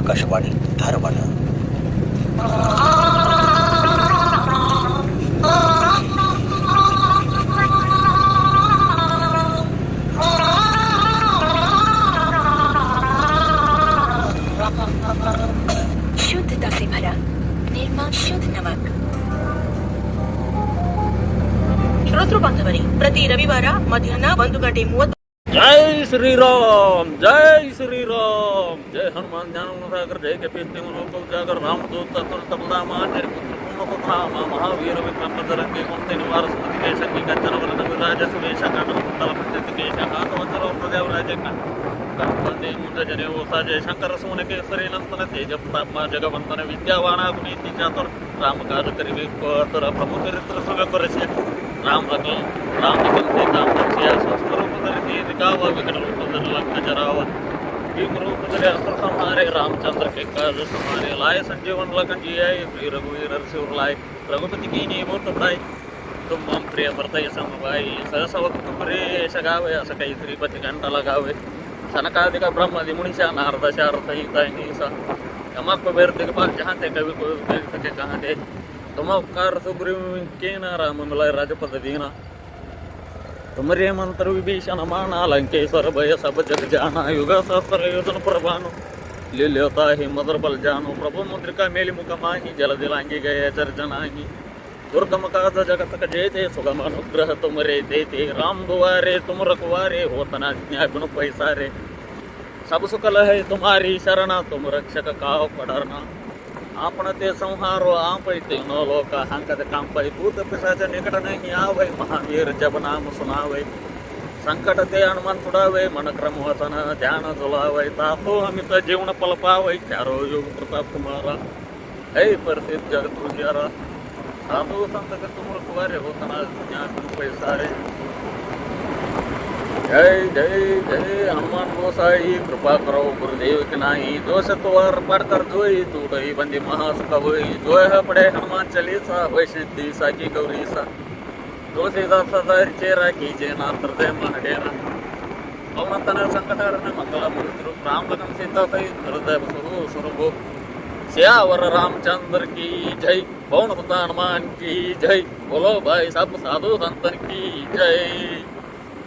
ಆಕಾಶವಾಣಿ ಧಾರವಾಡ. शुद्धता से भरा निर्मा शुद्ध नमक. ಶ್ರೋತೃ ಬಾಂಧವರೇ, ಪ್ರತಿ ರವಿವಾರ ಮಧ್ಯಾಹ್ನ 1:30. जय श्री राम, जय श्री राम. जय हनुमान ज्ञान सागर, जय कपीति मनोक उजागर, रामदूत तपदामा तेरे पुत्र पुण्य पुत्र महावीर विक्रम बजरंगी कुंती निवार स्तुति के शक्ति कंचन वरद विराज सुरेश कांड तल पंचति के शहात वज्र प्रदेव राज कंपंदे मुंड जने ओसा जय शंकर सोने के सरी नंदन तेज प्रताप जगवंदन विद्यावान गुणीति चातुर राम काज करिवे कोतर प्रभु चरित्र सुग करसे राम रतन राम निकलते काम रक्षिया संस्कृत धरती दिखाव विकट रूप धर लंक जराव भीम रूप धरे अस्त्र संहारे रामचंद्र के काज संहारे लाए संजीवन लखन जियाय श्री रघुवीर सिर लाए रघुपति की नी मूर्त बढ़ाई तुम मम प्रिय भरतय समभाई सहसवक तुमरे सगावे अस कई श्रीपति घंट लगावे सनकादिक ब्रह्मदि मुनिषा नारद शारद हिता यमक बेर दिगपाल जहाँ ते कवि को सके कहाँ दे तुम उपकार सुग्रीव के न राम मिलाय राजपद दीना तुमरे मंत्र विभीषण माना लंकेश्वर भय सब जग जाना युग सहस्र योजन प्रभानु लील्योता ही मदर बल जानो प्रभु मुद्रिका मेली मुख माही जल दिलांगी गए चर्जनाही दुर्गम काज जगत जेते सुगम अनुग्रह तुमरे देते राम दुआरे तुम रखवारे होतना न्याय गुण पैसारे सब सुकल है तुम्हारी शरणा तुम रक्षक काव पडरना आपण ते संहारो आपै तीनों लोक हंकत कांपै भूत पिशाच निकट नहीं आवै महावीर जब नाम सुनावै संकट ते हनुमान छुड़ावै मन क्रम वचन ध्यान जुलावै तापो अमित जीवन पल पावै चारो युग प्रताप तुम्हारा है प्रसिद्ध जगत उजियारा साधु संत के तुम रखवारे होतना ज्ञान पैसारे जय जय जय हनुमान गोसाई कृपा करो गुरुदेव की नाही दोष तुवर पढ़कर जोई टूटई बंदी महासुख होई जोय पड़े हनुमान चालीसा होय सिद्धि साकी गौरीसा तुलसीदास सदा चेरा कीजे नात्र दे मन डेरा पवन तन संकट हरण मंगल मूर्ति राम लखन सीता सहित हृदय स्वरूप श्यावर रामचंद्र की जय पवन सुत हनुमान की जय बोलो भाई सब साधु संतन की जय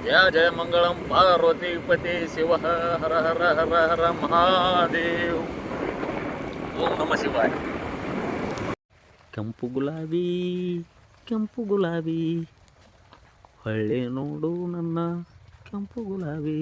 जय जय मंगलम पार्वती पति शिव हर हर हर हर महादेव ओम नमः शिवाय. ಕೆಂಪು ಗುಲಾಬಿ ಹೊಳ್ಳೆ ನೋಡು ನನ್ನ ಕೆಂಪು ಗುಲಾಬಿ.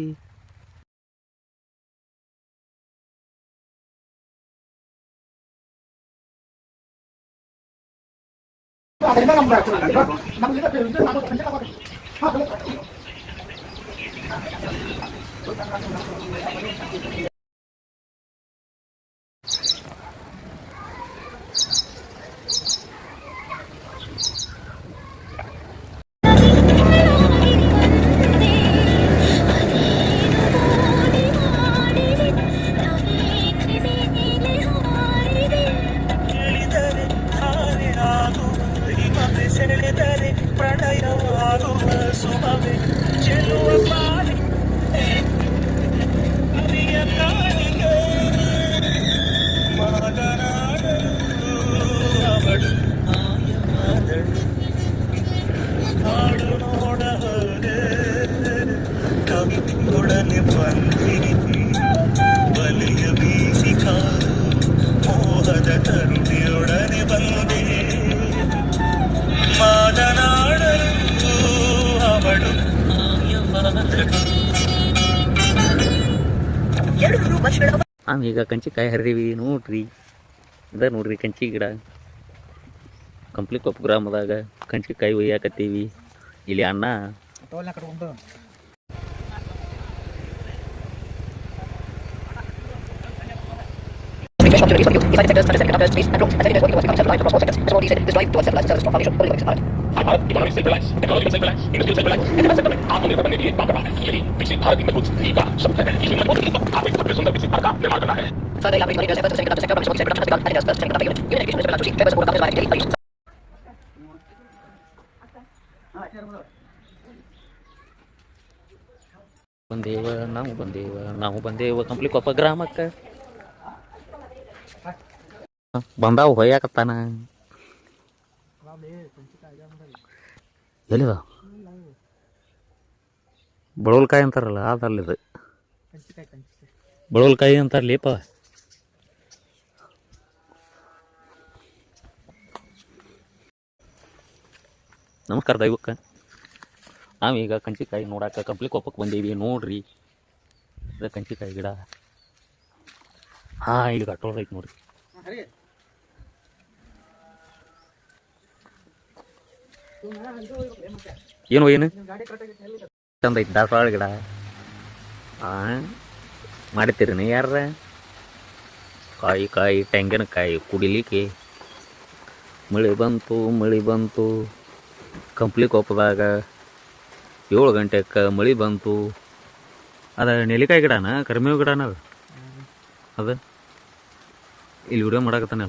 ನಾವೀಗ ಕಂಚಿಕಾಯಿ ಹರಿದೀವಿ ನೋಡ್ರಿ. ಅದ ನೋಡ್ರಿ ಕಂಚಿ ಗಿಡ ಕಂಪ್ಲಿಕೊಪ್ಪ ಗ್ರಾಮದಾಗ ಕಂಚಿಕಾಯಿ ಒಯ್ಯಾಕತ್ತೀವಿ. ಇಲ್ಲಿ ಅಣ್ಣ ನಾವು ಬಂದೇವ ಕಂಪ್ಲಿಕೊಪ್ಪ ಗ್ರಾಮಕ್ಕೆ. ಬಂದಾವ ಹೊಯ್ಯಾಕತ್ತಾನ ಎಲ್ಲಿದ ಬಳವಲ್ಕಾಯಿ ಅಂತಾರಲ್ಲ ಅದಲ್ಲಿದು ಬಳವಲ್ಕಾಯಿ ಅಂತಾರಲಿಪ್ಪ. ನಮಸ್ಕಾರ ದೈವಕ್ಕೆ. ನಾವೀಗ ಕಂಚಿಕಾಯಿ ನೋಡಾಕ ಕಂಪ್ಲಿಕೊಪ್ಪಕ್ಕೆ ಬಂದೀವಿ. ನೋಡ್ರಿ ಇದು ಕಂಚಿಕಾಯಿ ಗಿಡ. ಹಾಂ ಇಲ್ಲಿ ಕಟ್ಟೋದೈತೆ ನೋಡ್ರಿ. ಏನು ಚಂದ ಐತಿ ದಾಸವಾಳ ಗಿಡ. ಹಾಂ ಮಾಡ್ತೀರಿ ಯಾರ ಕಾಯಿ ತೆಂಗಿನಕಾಯಿ ಕುಡಿಲಿಕ್ಕೆ. ಮಳೆ ಬಂತು ಕಂಪ್ಲಿಕೊಪ್ಪದಾಗ 7 ಗಂಟೆಗೆ ಮಳೆ ಬಂತು. ಅದ ನೆಲ್ಲಿಕಾಯಿ ಗಿಡನ ಕರಿಮೇವು ಗಿಡನ ಅದು ಇಲ್ಲಿ ವಿಡಿಯೋ ಮಾಡಾಕತ್ತಾನ.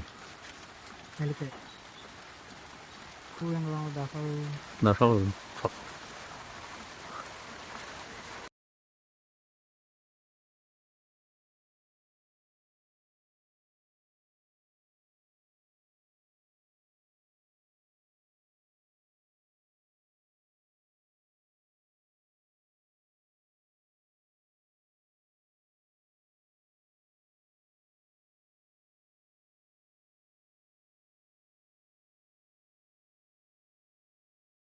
ದಾಸವಾಳ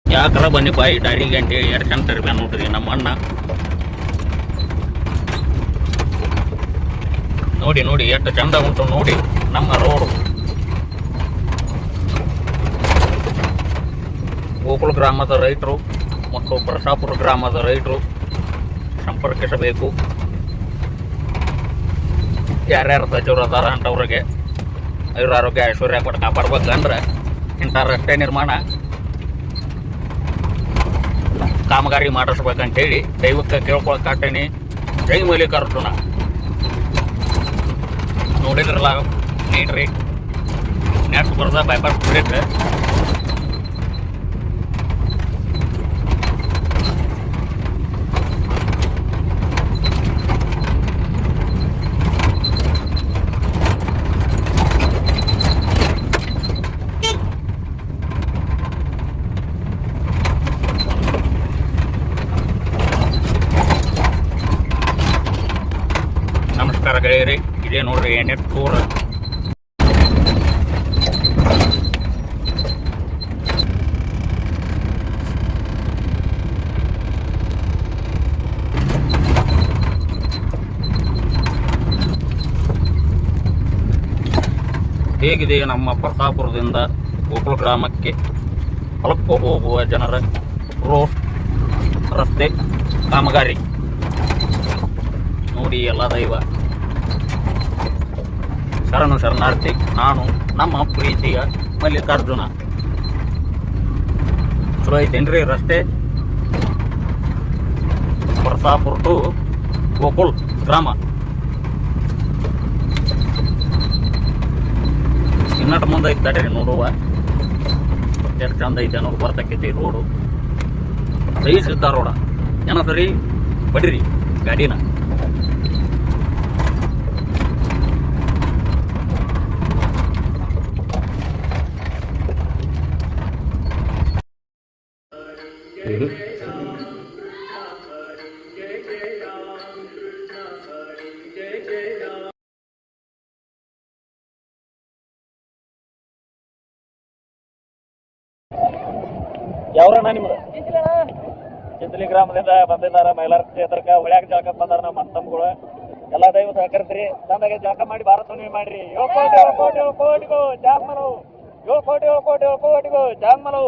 ಯಾಕರ ಬನ್ನಿ ಬಾಯಿ ದಾರಿಗೆ ಅಂತೇಳಿ ಎರಡು ಚಂದ ತರ್ಬೇಕ ನೋಡ್ರಿ ನಮ್ಮ ಅಣ್ಣ. ನೋಡಿ ಎಷ್ಟು ಚಂದ ಉಂಟು ನೋಡಿ ನಮ್ಮ ರೋಡು. ಗೋಕುಳ ಗ್ರಾಮದ ರೈತರು ಮತ್ತು ಪ್ರಸಾಪುರ ಗ್ರಾಮದ ರೈತರು ಸಂಪರ್ಕಿಸಬೇಕು. ಯಾರ್ಯಾರು ಸಚಿವರು ಅದಾರ ಅಂಥವ್ರಿಗೆ ಇವ್ರ ಆರೋಗ್ಯ ಐಶ್ವರ್ಯ ಕೊಟ್ಟು ಕಾಪಾಡ್ಬೇಕಂದ್ರೆ ಇಂಥ ರಸ್ತೆ ನಿರ್ಮಾಣ ಕಾಮಗಾರಿ ಮಾಡಿಸ್ಬೇಕಂತೇಳಿ ದೈವಕ್ಕೆ ಕೇಳ್ಕೊಳಕಾಟೇನಿ. ಜೈ ಮಲ್ಲಿಕಾರ್ಜುನ. ನೋಡಿದ್ರಲ್ಲ ನೀಟ್ರಿ ನೆಕ್ಸ್ಟ್ ಬರೋದ ಬೈಪಾಸ್ ಬ್ರಿಡ್ಜ್. ನಮಸ್ಕಾರ ಗೆಳೆಯರಿ, ಇದೇ ನೋಡ್ರಿ ನೆಟ್ ಟೂರ್. ಹೇಗಿದೆ ನಮ್ಮ ಪ್ರತಾಪುರದಿಂದ ಗೋಕುಳ ಗ್ರಾಮಕ್ಕೆ ಹೊಲಕ್ಕೆ ಹೋಗುವ ಜನರ ರೋಡ್ ರಸ್ತೆ ಕಾಮಗಾರಿ ನೋಡಿ. ಎಲ್ಲ ದೈವ ಶರಣಾರ್ಥಿ ನಾನು ನಮ್ಮ ಪ್ರೀತಿಯ ಮಲ್ಲಿಕಾರ್ಜುನ. ಚಲೋ ಐತೇನ್ರಿ ರಸ್ತೆ? ಪ್ರತಾಪುರ ಟು ಗೋಕುಲ್ ಗ್ರಾಮ. ಇನ್ನಟ ಮುಂದೆ ಐತೆ ತಡ್ರಿ ನೋಡುವ ಎಷ್ಟು ಚಂದ ಐತೆ ಅನ್ನೋದು ಬರ್ತಕ್ಕೈತಿ ರೋಡು. ಸೈ ಸಿದ್ಧ ರೋಡ ಏನ ಸರಿ ಬಡ್ರಿ ಗಾಡಿನ. ಯಾವ್ರಣ್ಣ ನಿಮ್ದು? ಚಿಂಚಲಿ ಗ್ರಾಮದಿಂದ ಬಂದಿದ್ದಾರ. ಮೈಲಾರ ಕ್ಷೇತ್ರಕ್ಕೆ ಹೊಳ್ಯಾಕ ಜಳಕ ಬಂದಾರ ನಮ್ಮ ತಮ್ಮಗಳು. ಎಲ್ಲ ದೈವ ಸಹಕರಿಸ್ರಿ. ಚಂದಾಗೆ ಜಳಕ ಮಾಡಿ ಭಾರತ ಮಾಡ್ರಿ. 7 ಕೋಟಿಗೂ ಜಾಮಲು. 7 ಕೋಟಿಗೂ ಜಾಮಲು.